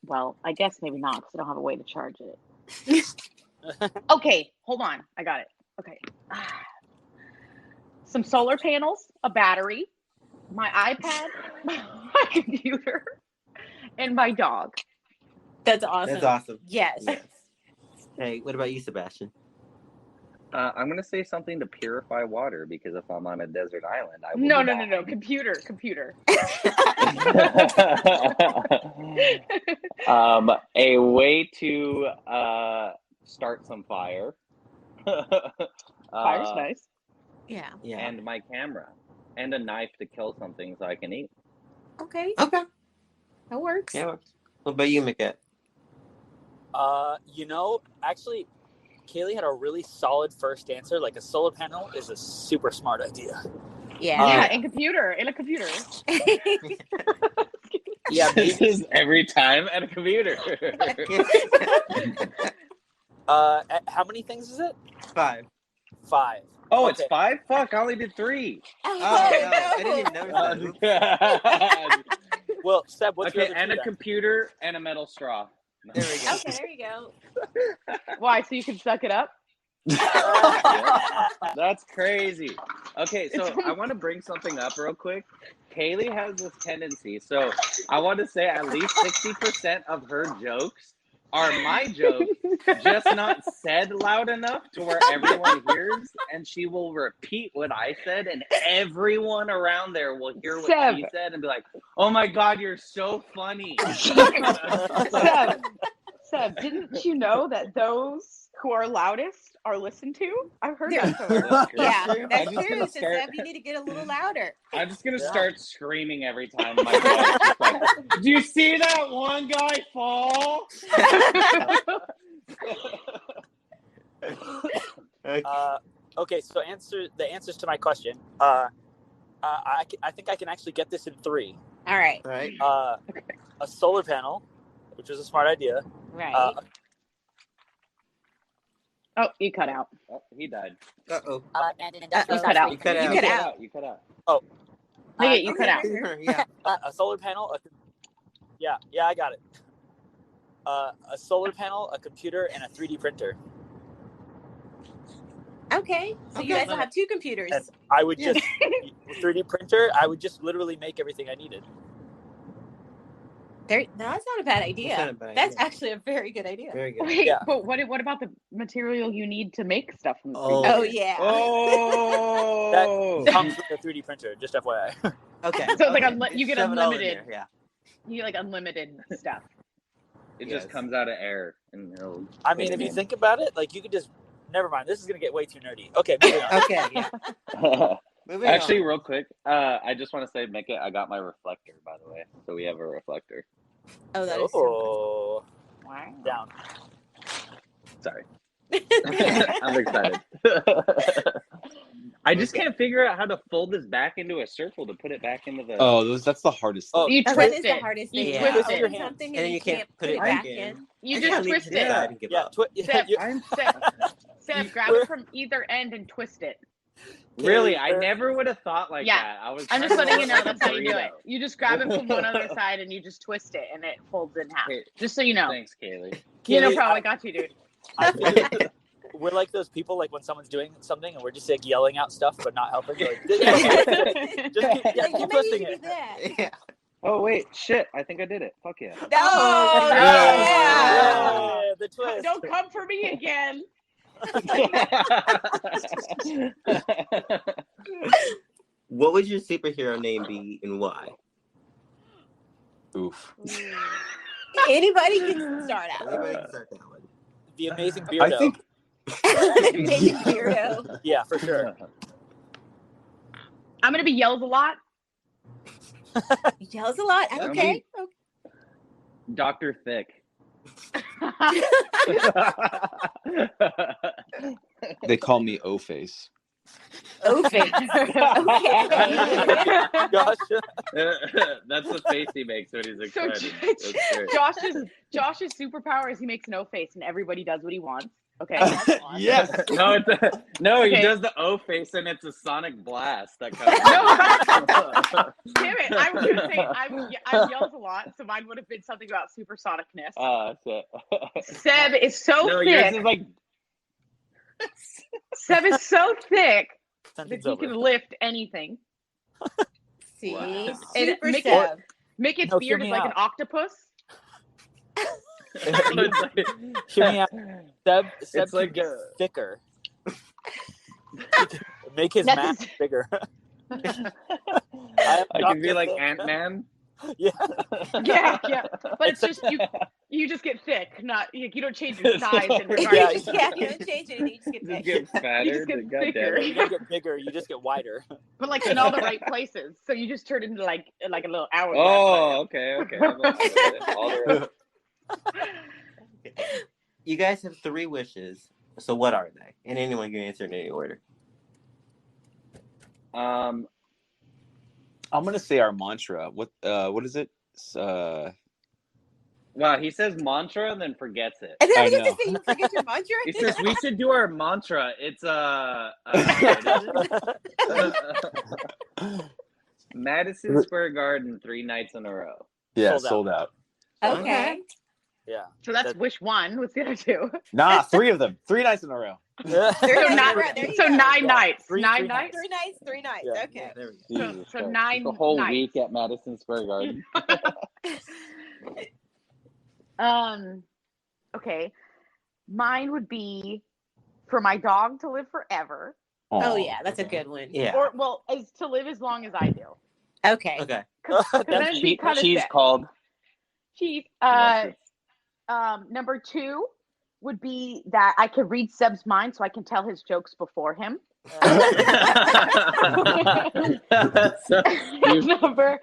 Well, I guess maybe not because I don't have a way to charge it. Okay, hold on. I got it. Okay. Some solar panels, a battery, my iPad, my computer, and my dog. That's awesome. That's awesome. Yes. Yes. Hey, what about you, Sebastian? I'm gonna say something to purify water because if I'm on a desert island, I will No. Computer. A way to start some fire. Fire's nice. Yeah. Yeah. And my camera and a knife to kill something so I can eat. Okay. Okay. That works. Yeah. What about you, Mickett? Actually, Kaylee had a really solid first answer. Like a solar panel is a super smart idea. Yeah. Yeah, and a computer. Yeah, This is every time at a computer. How many things is it? 5. 5. Oh, Okay. it's 5? Fuck, I only did 3. Oh, no. I didn't even notice that. Well, Seb, what's your Okay, other and two a then? computer and a metal straw. There we go. Okay, there you go. Why? So you can suck it up? That's crazy. Okay, so I want to bring something up real quick. Kaylee has this tendency. So I want to say at least 60% of her jokes are my jokes, just not said loud enough to where everyone hears, and she will repeat what I said, and everyone around there will hear what Seb. she said and be like, "Oh my God, you're so funny." Seb, didn't you know that those who are loudest are listened to? I've heard that somewhere. Yeah, I'm that's just true. gonna So, start- Seb, you need to get a little louder. I'm just gonna start screaming every time my dog's just like, "Do you see that one guy fall?" Okay. Okay, so the answers to my question. I think I can actually get this in 3. All right. All right. A solar panel, which was a smart idea. Right. Oh, you cut out. Oh, he died. Uh-oh. And You cut out. You cut You out. cut out. You cut out. Nigga, you cut out. Yeah. A solar panel. Yeah, I got it. A solar panel, a computer, and a 3D printer. Okay. So you guys will have 2 computers. And I would just 3D printer. I would just literally make everything I needed. No, that's not a bad idea. That's not a bad That's idea. actually a very good idea. Very good. Wait, Yeah. but what about the material you need to make stuff from the Oh. 3D? Oh yeah. Oh. That comes with a 3D printer. Just FYI. Okay. So it's like okay. you get Shove it all in unlimited. there, Yeah. You get like unlimited stuff. It just Yes. comes out of air. And it'll I mean, if you think about it, like you could just. Never mind. This is gonna get way too nerdy. Okay, moving on. Okay. Yeah. Moving Actually, on. real quick, I just want to say, Mika, I got my reflector, by the way. So we have a reflector. Oh, that is so Oh, Wow. down. Sorry. I'm excited. I just can't figure out how to fold this back into a circle to put it back into the. Oh, that's the hardest thing. Oh, You that twist is the it. hardest You thing. Yeah. You twist open your hand. something And then you can't put it back in. You I just can't leave twist to decide it. and give Yeah, up. Seb, you- Seb, grab it from either end and twist it. Really, I never would have thought like Yeah. that. I was. I'm trying just to letting you roll know like a that's how you do it. burrito. You just grab it from one other side and you just twist it and it folds in half. Hey, Just so you know. Thanks, Kaylee. Yeah, no Kaylee, problem. I got you, dude. I feel we're like those people, like when someone's doing something and we're just like yelling out stuff but not helping. You're like, just keep, Like, keep maybe twisting you it. could do that. Yeah. Oh wait, shit! I think I did it. Fuck yeah. Oh, yeah. Yeah, the twist. Don't come for me again. What would your superhero name be and why? Oof. Anybody can start out. Anybody can start that one. The amazing Beardo. I think Maybe Beardo. Yeah, for sure. I'm gonna be yelled a lot. He yells a lot. Okay. Dr. Thick. they call me O-Face. Okay. Okay. Gosh. That's the face he makes when he's So excited. That's great. Josh's superpower is he makes no face and everybody does what he wants. Okay. Yes. No, he Okay. does the O face and it's a sonic blast that comes. Damn it! I was gonna say I yelled a lot, so mine would have been something about supersonicness. Seb is so no, yours thick. is like Seb is so thick that Sentence he over. can lift anything. See, Wow. super And Seb. Mickey's No, beard hear is me like an out. octopus. it's like, Hear me out. Seb It's can like get a- thicker. Make his That's mask his- bigger. I can be Dr. like Thick. Ant-Man. Yeah. Yeah. But it's just you just get thick, not you don't change your size in You regards. Yeah. just, you don't change anything. You just get Just thick. get fatter. You just get God damn thicker. it. You don't get bigger, you just get wider. But like in all the right places, so you just turn into like a little hourglass. Oh, okay. All the You guys have 3 wishes. So what are they? And anyone can answer in any order. I'm gonna say our mantra. What is it? Wow, he says mantra and then forgets it. And then I we get know. to say you forget your mantra. He says we should do our mantra. It's Madison Square Garden 3 nights in a row. Yeah, Sold out. sold out. Okay. Yeah. So that's wish one. What's the other two? Nah, 3 of them. 3 nights in a row. There So you go. not- There you So go. 9 Yeah. nights. Three 9 nights. nights. 3 nights. Yeah. Okay. There we go. Jesus So Christ. 9 the whole nights. week at Madison Square Garden. Okay. Mine would be for my dog to live forever, Oh Aw. yeah, that's a good one. Yeah. or is to live as long as I do. Okay. Okay. Because then That's it'd be kind of She's called. Chief. Number 2 would be that I could read Seb's mind, so I can tell his jokes before him. So, Number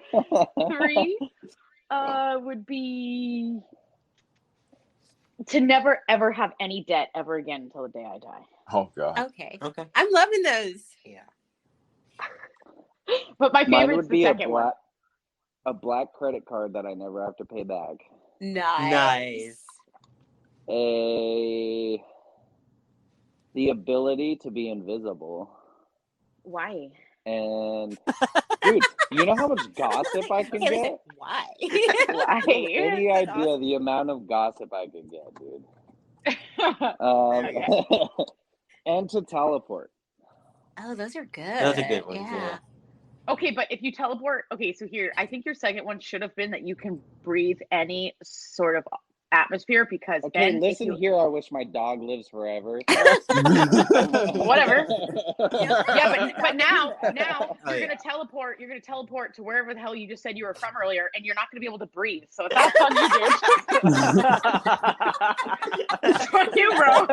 3 would be To never ever have any debt ever again until the day I die. Oh god. Okay. Okay. I'm loving those. Yeah. But my Mine favorite's would the be second one. a black credit card that I never have to pay back. Nice. The ability to be invisible. Why? And dude, you know how much gossip I can Hey, listen, get? why? Why? Any That's idea awesome. the amount of gossip I could get, dude? Okay. And to teleport. Oh, those are good. Those are good ones, yeah. Okay, but if you teleport, okay, so here, I think your second one should have been that you can breathe any sort of atmosphere because Okay, then listen here, I wish my dog lives forever. Whatever. Yeah, but now Oh, you're yeah. gonna teleport to wherever the hell you just said you were from earlier, and you're not gonna be able to breathe. So that's on you, dude. It's on you, bro.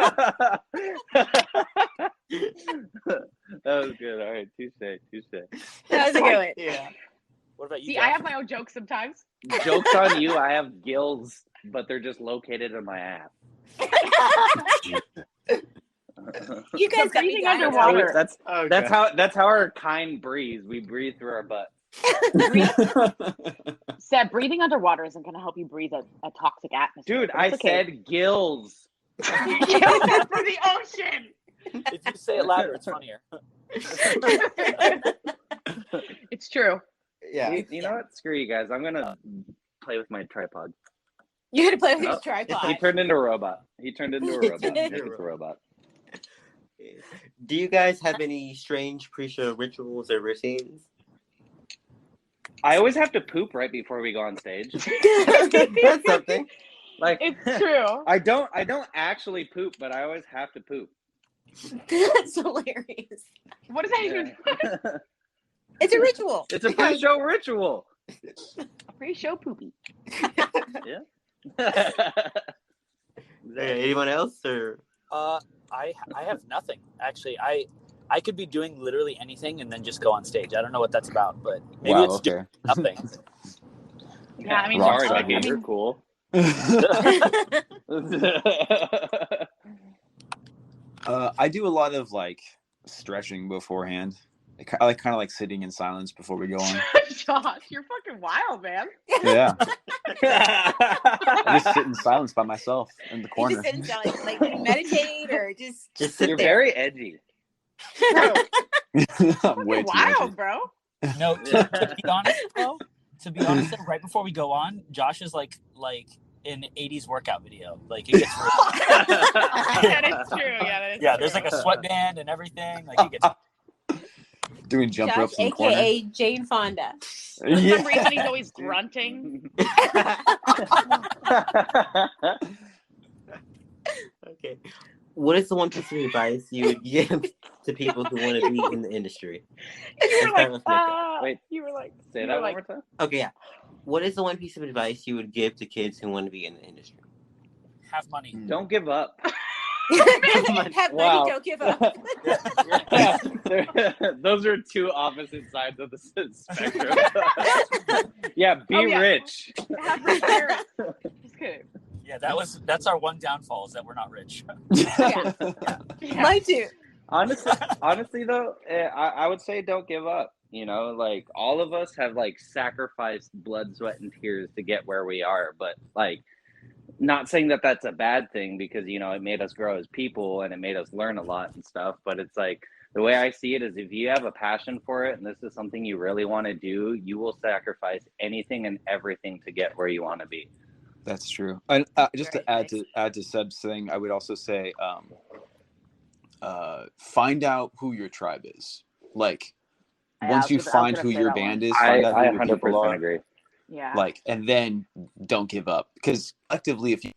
That was good. All right, touche. That was a good one. Yeah. What about you? See, Josh? I have my own jokes sometimes. Joke's on you. I have gills, but they're just located in my ass. You guys got me Breathing dying. underwater. That's how our kind breathes. We breathe through our butt. Seb, breathing underwater isn't gonna help you breathe a toxic atmosphere. Dude, but I it's okay. said gills. Gills are for the ocean. If you say it louder, it's funnier. It's true. Yeah. You know what? Screw you guys. I'm gonna play with my tripod. You had to play with your Oh, tripod. He turned into a robot. Nick is a robot. Do you guys have any strange pre-show rituals or routines? I always have to poop right before we go on stage. That's something. Like It's true. I don't actually poop, but I always have to poop. That's hilarious. What does that even? It's a ritual. It's a pre-show ritual. A pre-show poopy. Anyone else or? I have nothing actually. I could be doing literally anything and then just go on stage. I don't know what that's about, but maybe Wow, it's okay. just nothing. Yeah, I mean, Rock sorry, star. Becky, you're cool. I do a lot of like stretching beforehand. I kind of like sitting in silence before we go on. Josh, you're fucking wild, man. Yeah, I just sit in silence by myself in the You corner. just sit and like you meditate or just Just sit You're there. very edgy. Bro, I'm way fucking too wild, edgy. bro. No, to be honest, though, right before we go on, Josh is like an 80s workout video. Like it gets That is true. Yeah, that is yeah, true. there's like a sweatband and everything. Like it gets Doing jump Josh, ropes in the corner. aka Jane Fonda. For some reason, he's always grunting. Okay. What is the one piece of advice you would give to people who want to be in the industry? You were Let's start with like, Nick. Wait, you were like, say you that were one like, more time. Okay, yeah. What is the one piece of advice you would give to kids who want to be in the industry? have money. Don't give up. Have money, Wow. don't give up. Those are two opposite sides of the spectrum. Yeah, be Oh, yeah. rich. have rich parents. Just kidding. Yeah, that's our one downfall is that we're not rich. Yeah. Yeah. Mine too. Honestly though, I would say don't give up. You know, like all of us have like sacrificed blood, sweat, and tears to get where we are. But like, not saying that that's a bad thing because you know it made us grow as people and it made us learn a lot and stuff. But it's like the way I see it is if you have a passion for it and this is something you really want to do, you will sacrifice anything and everything to get where you want to be. That's true. And just Very to add to Seb's thing, I would also say, find out who your tribe is. Like, Yeah, once I you was find gonna who say your that one. band is, I find out who your people 100% are. agree. Yeah. Like, and then don't give up because collectively, if you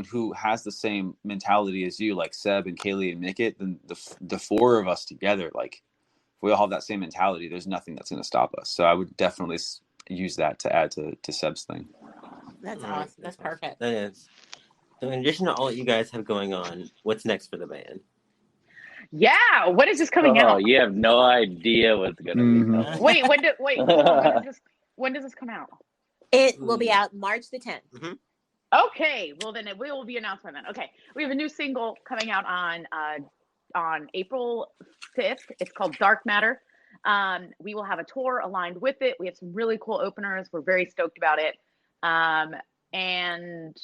who has the same mentality as you, like Seb and Kaylee and Mickett, then the four of us together, like, if we all have that same mentality, there's nothing that's going to stop us. So I would definitely use that to add to Seb's thing. That's awesome. That's perfect. That is. So in addition to all that you guys have going on, what's next for the band? Yeah. When is this coming Oh, out? you have no idea what's gonna Mhm. be coming. Wait, hold on, when does this come out? It will be out March the 10th. Okay, well then it will be announcement then. Okay, we have a new single coming out on April 5th. It's called Dark Matter. We will have a tour aligned with it. We have some really cool openers. We're very stoked about it. And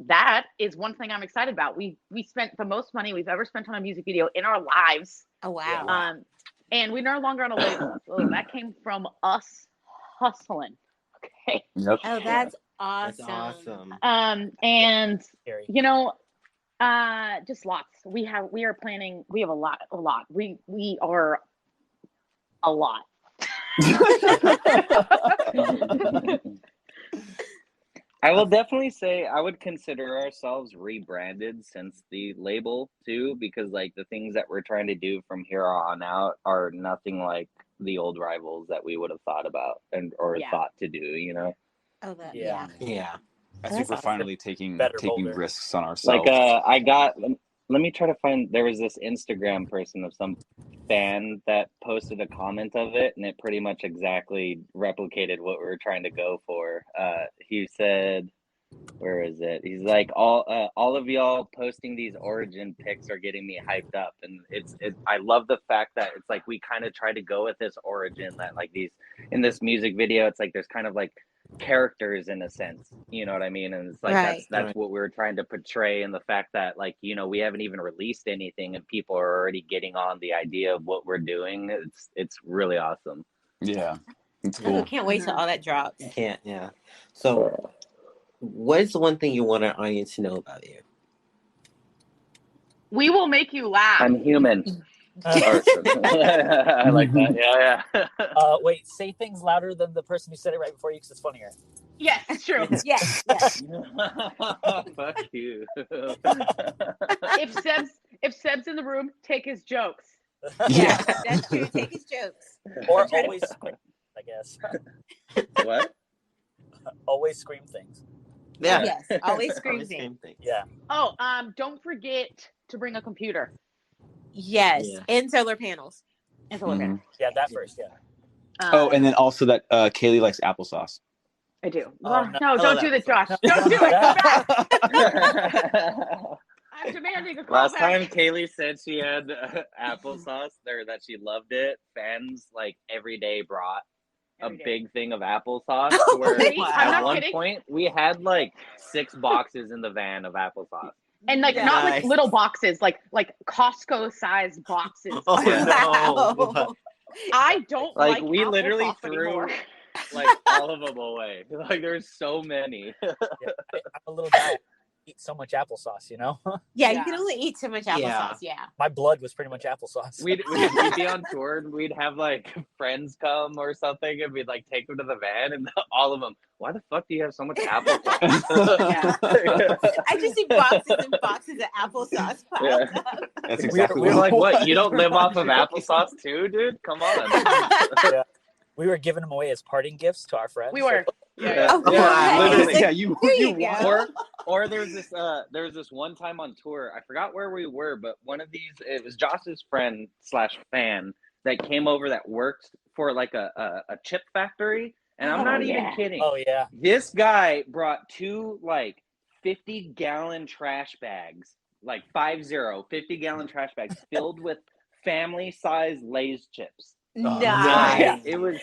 that is one thing I'm excited about. We spent the most money we've ever spent on a music video in our lives. Oh wow. And we're no longer on a label. So that came from us hustling. Okay. Yep. Oh, that's awesome. That's awesome. And Scary. you know, just lots. We are planning. We have a lot. We are a lot. I will definitely say I would consider ourselves rebranded since the label too, because like the things that we're trying to do from here on out are nothing like the old rivals that we would have thought about or Yeah. thought to do, you know? Oh, that Yeah. Yeah. I think we're That's finally taking better, bolder. risks on ourselves. Like let me try to find, there was this Instagram person of some fan that posted a comment of it, and it pretty much exactly replicated what we were trying to go for. He said, where is it? He's like, all of y'all posting these origin pics are getting me hyped up, and I love the fact that it's like we kind of try to go with this origin that like these in this music video, it's like there's kind of like characters in a sense, you know what I mean? And it's like Right. that's what we were trying to portray, and the fact that like, you know, we haven't even released anything and people are already getting on the idea of what we're doing. It's really awesome. Yeah, it's Oh, cool. can't wait till all that drops. You can't, yeah. So, what is the one thing you want our audience to know about you? We will make you laugh. I'm human. I like that. Yeah. Wait, say things louder than the person who said it right before you because it's funnier. Yes, it's true. Yes. Fuck you. If Seb's in the room, take his jokes. Yeah, that's true. Take his jokes. Or always scream, I guess. What? Always scream things. Yeah. Yes, always scream Always things. same thing. Yeah. Oh, don't forget to bring a computer Yes, Yeah. and solar panels. and solar panels. Yeah, that first, yeah. Oh, and then also that Kaylee likes applesauce. I do. Oh, no, no. don't do that, Josh. Don't do it. Come back. No. I'm demanding a call Last back. time Kaylee said she had applesauce there, that she loved it, fans like every day brought Every a day. big thing of applesauce to where Wow. I'm at not one kidding. point we had like 6 boxes in the van of applesauce. And like not like Nice. little boxes, like Costco sized boxes. Oh, Wow. no. I don't Like, like we literally applesauce threw anymore. Like all of them away. Like there's so many. Yeah, I'm a little guy. I eat so much applesauce, you know? Yeah, you Yeah. can only eat so much applesauce. Yeah. My blood was pretty much applesauce. We'd be on tour and we'd have like friends come or something, and we'd like take them to the van, and all of them, why the fuck do you have so much applesauce? Yeah. I just see boxes and boxes of applesauce piled Yeah. up. That's We exactly We were like, what what? You don't live off of applesauce too, dude? Come on. We were giving them away as parting gifts to our friends. We were. Yeah. Oh, Yeah, nice. literally. Yeah, you There you want- go. Or there was this one time on tour, I forgot where we were, but one of these, it was Josh's friend / fan that came over that worked for like a chip factory, and I'm Oh, not even yeah. kidding. Oh, yeah. This guy brought 2 like 50-gallon trash bags, like 50-gallon trash bags filled with family-sized Lay's chips. Nice. Yeah, it was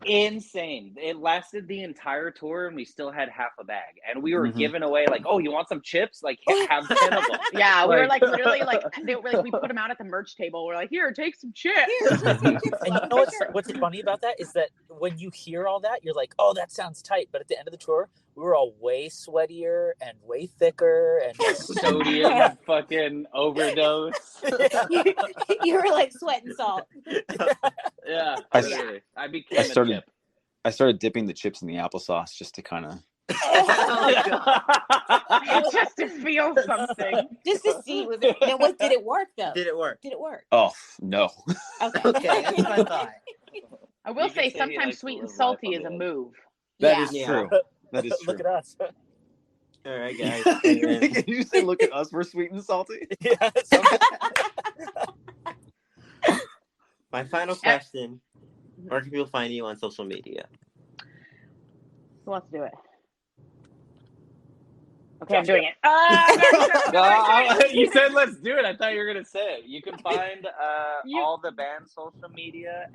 insane. It lasted the entire tour, and we still had half a bag. And we were Mhm. giving away like, "Oh, you want some chips? Like, have 10 of them." Yeah, we were Like- like literally like they were like we put them out at the merch table. We're like, here, take some chips. Here, just some chips And you left know for what's, sure. what's funny about that is that when you hear all that, you're like, oh, that sounds tight. But at the end of the tour, we were all way sweatier and way thicker and Sodium fucking overdose. You were like sweat and salt. Yeah, I- literally. I became I started- a chip. I started dipping the chips in the applesauce just to kind of. Just to feel something. Just to see was it, now what did it work though? Did it work? Did it work? Oh no! Okay. Okay, that's what I thought. I will You can say say he sometimes likes to sweet and live life salty on is the a edge. move. That Yeah. is Yeah. true. That is true. Look at us. All right, guys. Can you say, "Look at us, we're sweet and salty"? Yeah, My final question: where can people find you on social media? So let's do it. Okay, I'm doing it. You said let's do it. I thought you were gonna say it. You can find all the band's social media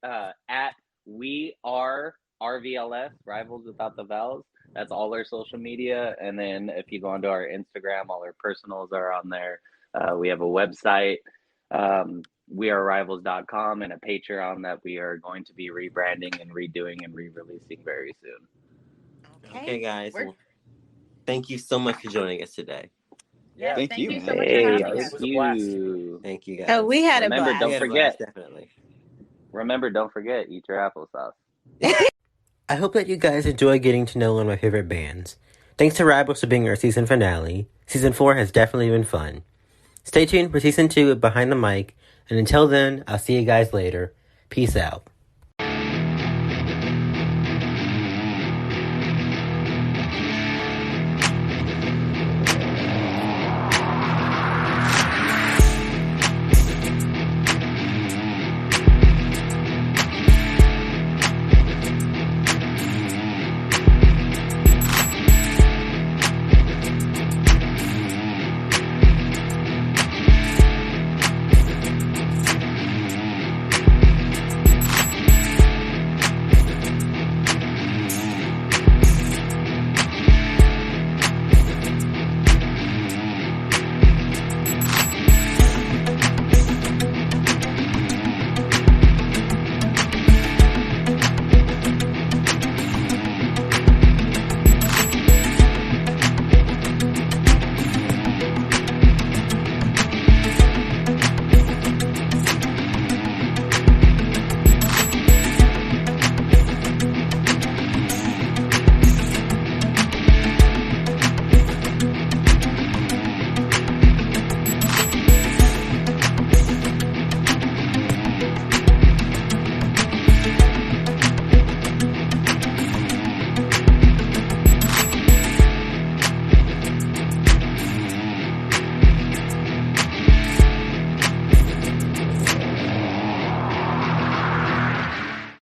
at we are RVLS, Rivals Without the Vowels. That's all our social media. And then if you go onto our Instagram, all our personals are on there. We have a website, wearerivals.com, and a Patreon that we are going to be rebranding and redoing and re-releasing very soon. Okay, guys. We're- Well, thank you so much for joining us today. Yeah, Thank thank you, you man. so much for Hey, having it us. was a blast. Thank you, guys. Oh, we had Remember, a blast. don't We had a forget. blast, definitely. Remember, don't forget, eat your applesauce. I hope that you guys enjoy getting to know one of my favorite bands. Thanks to Rivals for being our season finale. Season 4 has definitely been fun. Stay tuned for Season 2 of Behind the Mic, and until then, I'll see you guys later. Peace out.